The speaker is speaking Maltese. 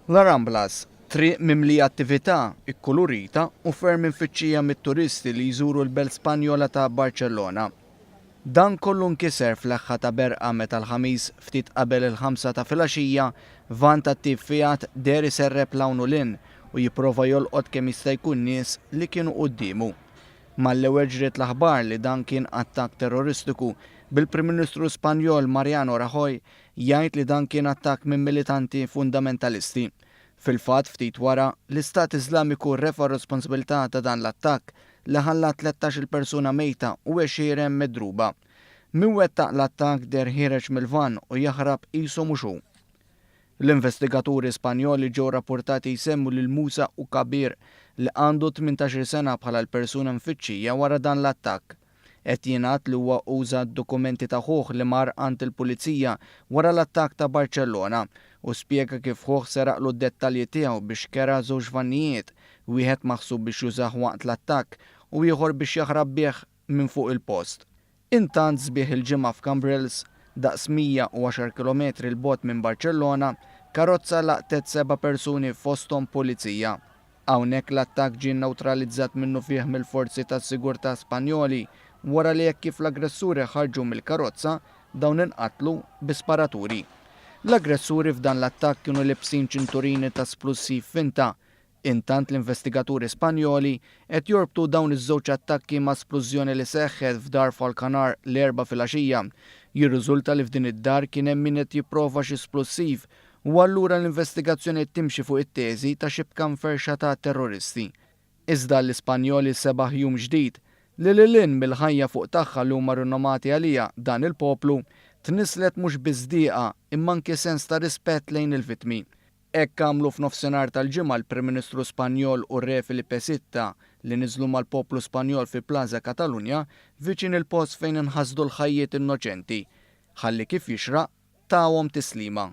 La Ramblas, triq mimli attività, ikkulurita u ferm infittxija mit-turisti li jżuru l-Belt Spanjola ta' Barcellona. Dan kollu nkiser fl-aħħa ta' berqa meta l-ħamis ftit qabel il-5 ta' filgħaxija van tat-tip Fiat der iserreb lawnu lin u jipprova jolqot kemm jista' jkun nies li kienu qudiemu. Mal-ewwel ġriet l-aħbar li dan kien attakk terroristiku bil-Prim Ministru Spanjol Mariano Rajoy jgħid li dan kien attakk minn militanti fundamentalisti. Fil-fatt ftit wara, l-Istat Iżlamiku refa' responsabilità ta' dan l-attakk li ħalla 13 persuna mejta u 20 medruba. Min wettaq l-attakk der ħireġ mill-van u jaħrab qisu mhux hu. L-investigaturi Spanjoli ġew rapportati jsemmu lil Musa u Kabir li għandu 18 sena bħala l-persuna mfittxija wara dan l-attakk. Qed jingħad li huwa uża d-dokumenti ta' ħuħ li mar għand il-Pulizija wara l-attakk ta' Barcellona u spjega kif ħuħ seraqlu d-dettalji tiegħu biex kera żewġ vannijiet, wieħed maħsub biex jużah waqt l-attakk u ieħor biex jaħrab bih minn fuq il-post. Intant sbieħ il-ġimgħa f'Cambrils, daqs 110 km il-bogħod minn Barcellona, karozza laqtet 7 persuni fosthom pulizija. Hawnhekk l-attakk ġie neutralizzat minnu fih mill-forzi tas-sigurtà Spanjoli wara li hekk kif l-aggressuri ħarġu mill-karozza dawn inqatlu bi sparaturi. L-aggressuri f'dan l-attakk kienu libsin ċinturini ta' splussiv finta. Intant l-investigaturi Spanjoli qed jorbtu dawn iż-żewġ attakki ma' splużjoni li seħħet f'dar f'Alcanar l-4 filgħaxija. Jirriżulta li f'din id-dar kien hemm min qed jipprova xi splussiv u allura l-investigazzjoni timxi fuq it-teżi ta' xibka mferxa ta' terroristi. Iżda l-Ispanjoli sebaħ jum ġdid li lilin mill-ħajja fuq tagħha li huma rinomati għalija dan il-poplu tnislet mhux biżdieqa imma anke sens ta' rispett lejn il-vittmi. Hekk għamlu f'nofsinhar tal-ġimgħa l-Prim Ministru Spanjol u r-Re Felipe VI li niżlu mal-poplu Spanjol fi Plaza Katalunja viċin il-post fejn inħasdu l-ħajjiet innoċenti. Ħalli kif jixraq tawhom tislima.